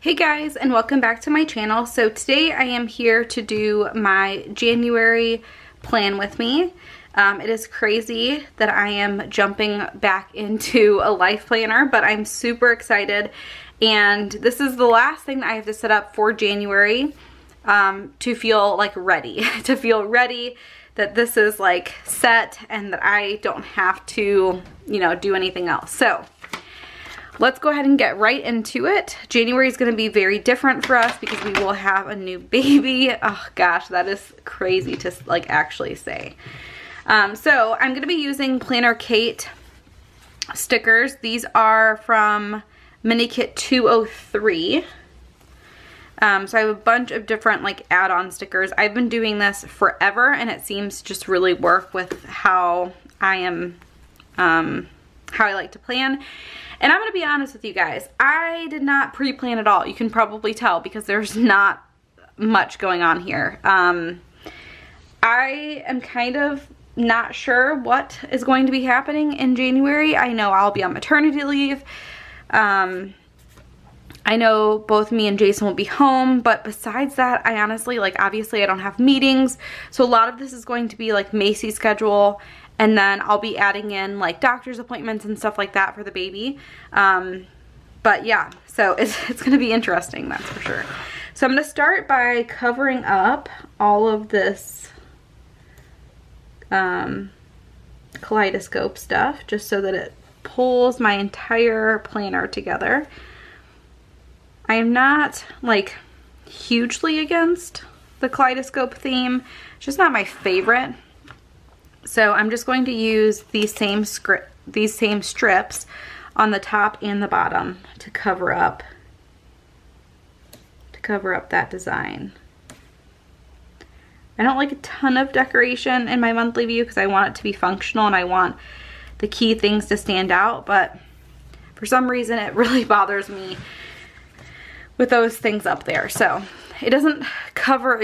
Hey guys, and welcome back to my channel. So today I am here to do my January plan with me. It is crazy that I am jumping back into a life planner, but I'm super excited. And this is the last thing that I have to set up for January to feel like ready, to feel ready that this is like set and that I don't have to, do anything else. So let's go ahead and get right into it. January is going to be very different for us because we will have a new baby. Oh gosh, that is crazy to like actually say. So I'm going to be using Planner Kate stickers. These are from Mini Kit 203. So I have a bunch of different like add-on stickers. I've been doing this forever and it seems to just really work with how I am, how I like to plan. And I'm going to be honest with you guys, I did not pre-plan at all. You can probably tell because there's not much going on here. I am kind of not sure what is going to be happening in January. I know I'll be on maternity leave. I know both me and Jason will be home, but besides that, I honestly, like, obviously I don't have meetings. So a lot of this is going to be like Macy's schedule. And then I'll be adding in like doctor's appointments and stuff like that for the baby. But yeah, so it's going to be interesting, that's for sure. So I'm going to start by covering up all of this kaleidoscope stuff just so that it pulls my entire planner together. I am not like hugely against the kaleidoscope theme. It's just not my favorite. So I'm just going to use these same strips on the top and the bottom to cover up that design. I don't like a ton of decoration in my monthly view because I want it to be functional and I want the key things to stand out, but for some reason it really bothers me with those things up there. So it doesn't cover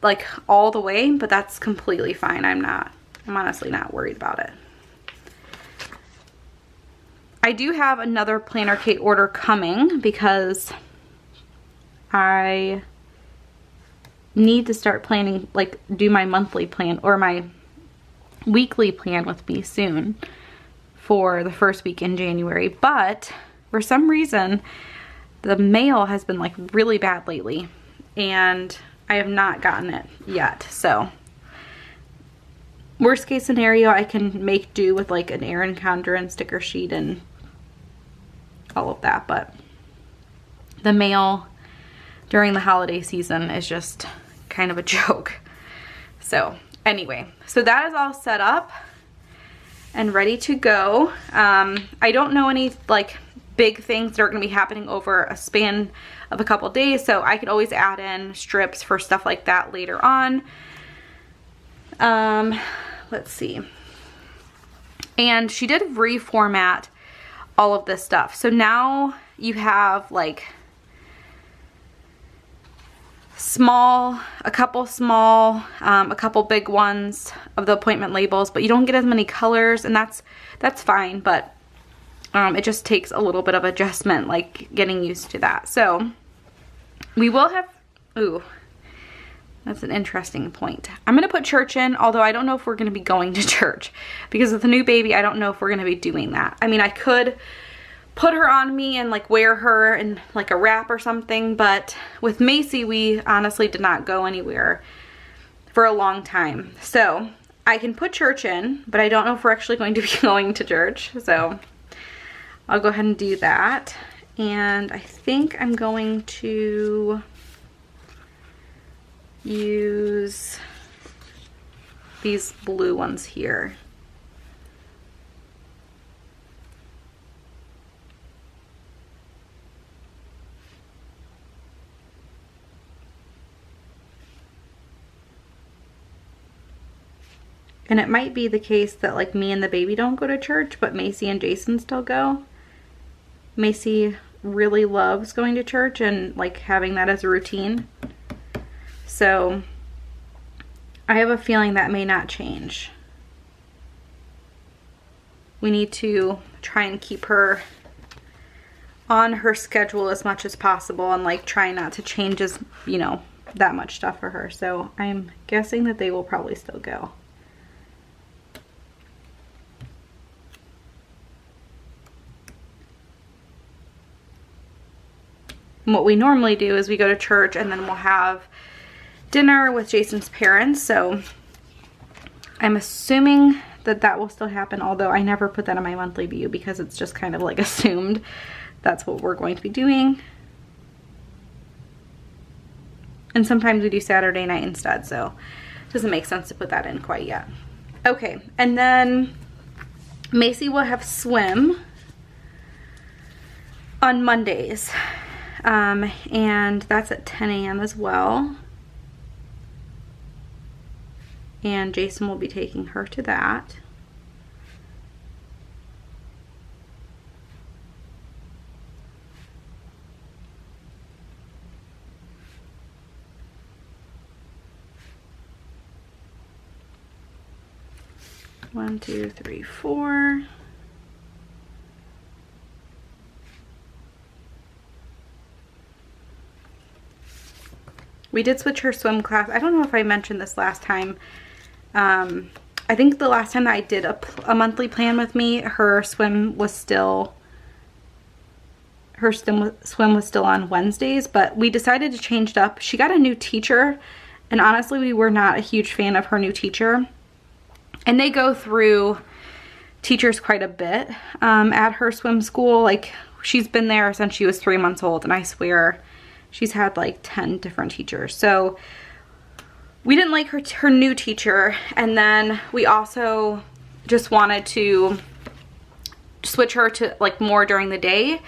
like all the way, but that's completely fine. I'm honestly not worried about it. I do have another Planner Kate order coming because I need to start planning, like do my monthly plan or my weekly plan with me soon for the first week in January. But for some reason, the mail has been like really bad lately and I have not gotten it yet. So worst case scenario, I can make do with like an Erin Condren sticker sheet and all of that, but the mail during the holiday season is just kind of a joke. So anyway, so that is all set up and ready to go. I don't know any like big things that are going to be happening over a span of a couple days, so I could always add in strips for stuff like that later on. Let's see. And she did reformat all of this stuff. So now you have like a couple small, a couple big ones of the appointment labels, but you don't get as many colors, and that's fine, but it just takes a little bit of adjustment, like getting used to that. So we will have, ooh, that's an interesting point. I'm going to put church in, although I don't know if we're going to be going to church. Because with the new baby, I don't know if we're going to be doing that. I mean, I could put her on me and like wear her in like a wrap or something. But with Macy, we honestly did not go anywhere for a long time. So I can put church in, but I don't know if we're actually going to be going to church. So I'll go ahead and do that. And I think I'm going to use these blue ones here. And it might be the case that like me and the baby don't go to church, but Macy and Jason still go. Macy really loves going to church and like having that as a routine. So I have a feeling that may not change. We need to try and keep her on her schedule as much as possible and like try not to change as, you know, that much stuff for her. So I'm guessing that they will probably still go. And what we normally do is we go to church and then we'll have dinner with Jason's parents. So I'm assuming that that will still happen, although I never put that in my monthly view because it's just kind of like assumed that's what we're going to be doing. And sometimes we do Saturday night instead, so it doesn't make sense to put that in quite yet. Okay, and then Macy will have swim on Mondays. And that's at 10 a.m. as well. And Jason will be taking her to that. One, two, three, four. We did switch her swim class. I don't know if I mentioned this last time. I think the last time that I did a monthly plan with me, her swim was still on Wednesdays, but we decided to change it up. She got a new teacher, and honestly, we were not a huge fan of her new teacher. And they go through teachers quite a bit at her swim school. Like, she's been there since she was 3 months old, and I swear she's had like 10 different teachers. So we didn't like her new teacher, and then we also just wanted to switch her to like more during the day,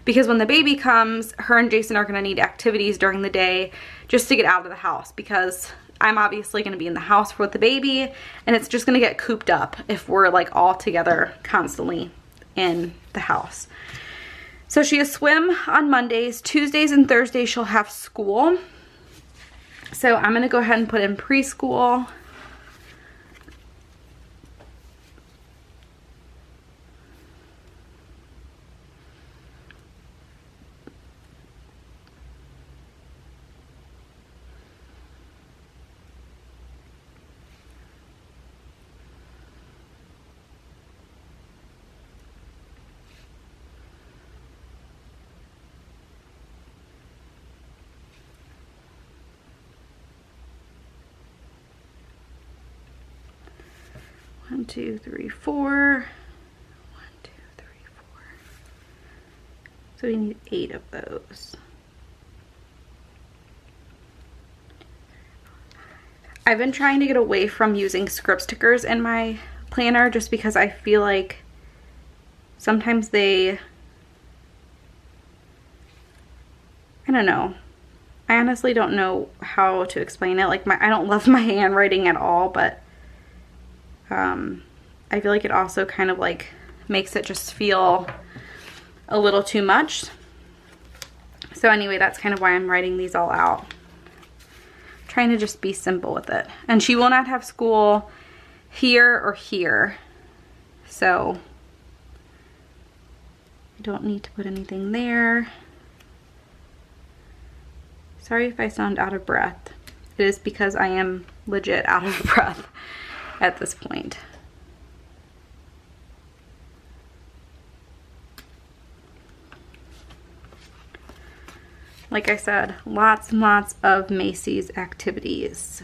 because when the baby comes, her and Jason are going to need activities during the day just to get out of the house, because I'm obviously going to be in the house with the baby, and it's just going to get cooped up if we're like all together constantly in the house. So she has swim on Mondays. Tuesdays and Thursdays she'll have school. So I'm going to go ahead and put in preschool. One, two, three, four. 1, 2, 3, 4. So we need 8 of those. I've been trying to get away from using script stickers in my planner just because I feel like sometimes I don't know. I honestly don't know how to explain it. Like, I don't love my handwriting at all, but I feel like it also kind of like makes it just feel a little too much. So anyway, that's kind of why I'm writing these all out. Trying to just be simple with it. And she will not have school here or here. So I don't need to put anything there. Sorry if I sound out of breath. It is because I am legit out of breath at this point. Like I said, lots and lots of Macy's activities.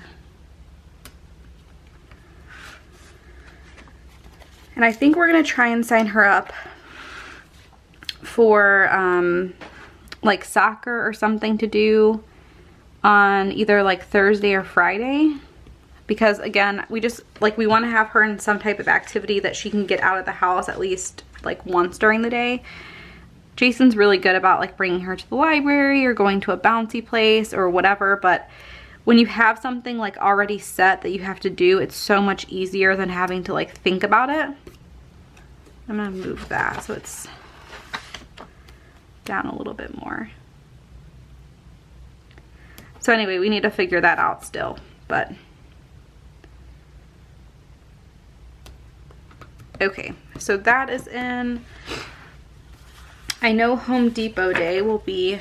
And I think we're going to try and sign her up for like soccer or something to do on either like Thursday or Friday. Because again, we want to have her in some type of activity that she can get out of the house at least like once during the day. Jason's really good about like bringing her to the library or going to a bouncy place or whatever, but when you have something like already set that you have to do, it's so much easier than having to like think about it. I'm gonna move that so it's down a little bit more. So anyway, we need to figure that out still, but okay, so that is in. I know Home Depot Day will be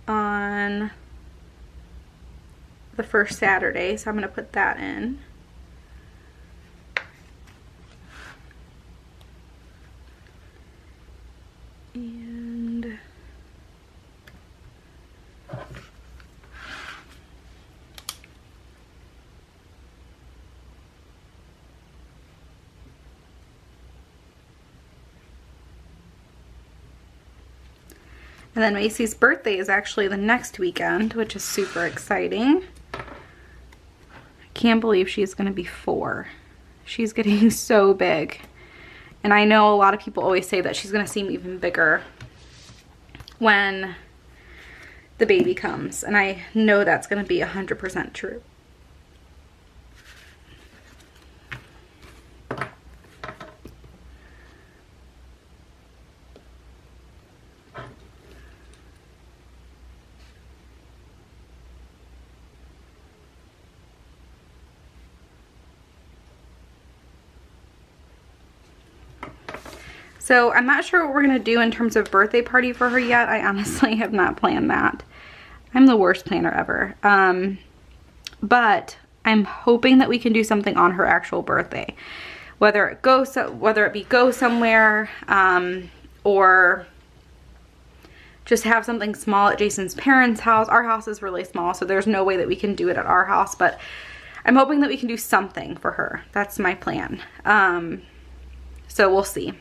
on the first Saturday, so I'm going to put that in. And then Macy's birthday is actually the next weekend, which is super exciting. I can't believe she's going to be 4. She's getting so big. And I know a lot of people always say that she's going to seem even bigger when the baby comes. And I know that's going to be 100% true. So I'm not sure what we're going to do in terms of birthday party for her yet. I honestly have not planned that. I'm the worst planner ever. But I'm hoping that we can do something on her actual birthday. Whether it go somewhere, or just have something small at Jason's parents' house. Our house is really small, so there's no way that we can do it at our house, but I'm hoping that we can do something for her. That's my plan. So we'll see.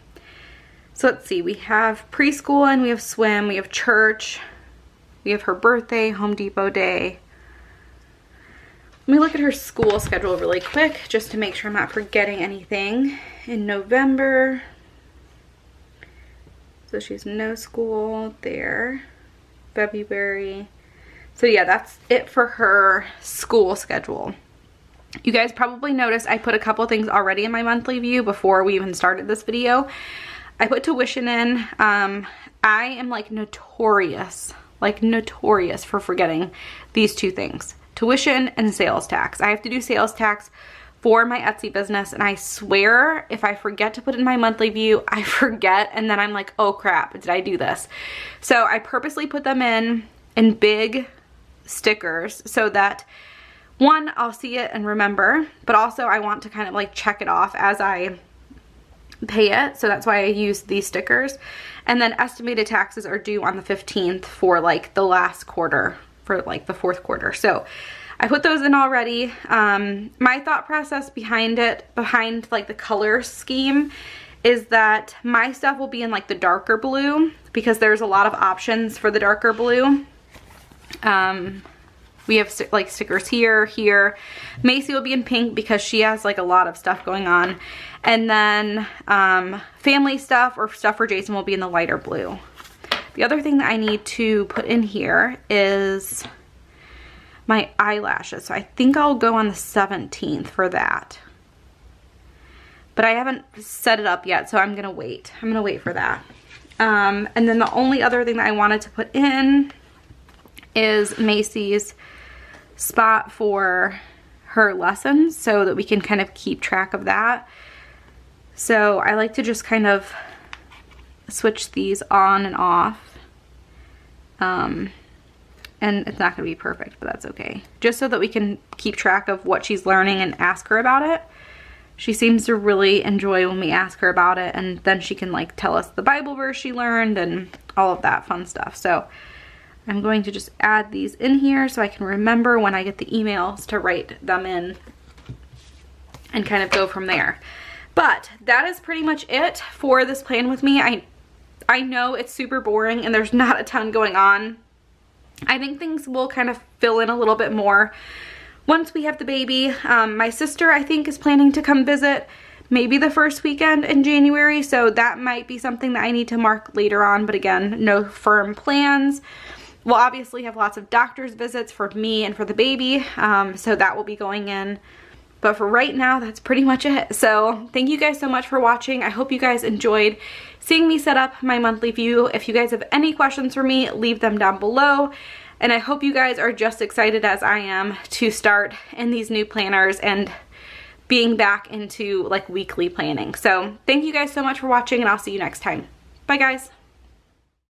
So let's see, we have preschool and we have swim, we have church, we have her birthday, Home Depot Day. Let me look at her school schedule really quick just to make sure I'm not forgetting anything. In November, so she's no school there. February. So yeah, that's it for her school schedule. You guys probably noticed I put a couple things already in my monthly view before we even started this video. I put tuition in. I am like notorious for forgetting these 2 things. Tuition and sales tax. I have to do sales tax for my Etsy business, and I swear if I forget to put it in my monthly view, I forget, and then I'm like, oh crap, did I do this? So I purposely put them in big stickers so that, one, I'll see it and remember, but also I want to kind of like check it off as I pay it, so that's why I use these stickers. And then estimated taxes are due on the 15th for like the last quarter, for like the 4th quarter. So I put those in already. My thought process behind like the color scheme is that my stuff will be in like the darker blue because there's a lot of options for the darker blue. We have like stickers here. Macy will be in pink because she has like a lot of stuff going on. And then family stuff or stuff for Jason will be in the lighter blue. The other thing that I need to put in here is my eyelashes. So I think I'll go on the 17th for that. But I haven't set it up yet, so I'm going to wait. I'm going to wait for that. And then the only other thing that I wanted to put in is Macy's spot for her lessons so that we can kind of keep track of that. So I like to just kind of switch these on and off. And it's not going to be perfect, but that's okay. Just so that we can keep track of what she's learning and ask her about it. She seems to really enjoy when we ask her about it, and then she can like tell us the Bible verse she learned and all of that fun stuff. So I'm going to just add these in here so I can remember when I get the emails to write them in and kind of go from there. But that is pretty much it for this plan with me. I know it's super boring and there's not a ton going on. I think things will kind of fill in a little bit more once we have the baby. My sister, I think, is planning to come visit maybe the first weekend in January, so that might be something that I need to mark later on, but again, no firm plans. We'll obviously have lots of doctor's visits for me and for the baby, so that will be going in. But for right now, that's pretty much it. So thank you guys so much for watching. I hope you guys enjoyed seeing me set up my monthly view. If you guys have any questions for me, leave them down below. And I hope you guys are just excited as I am to start in these new planners and being back into like weekly planning. So thank you guys so much for watching, and I'll see you next time. Bye guys.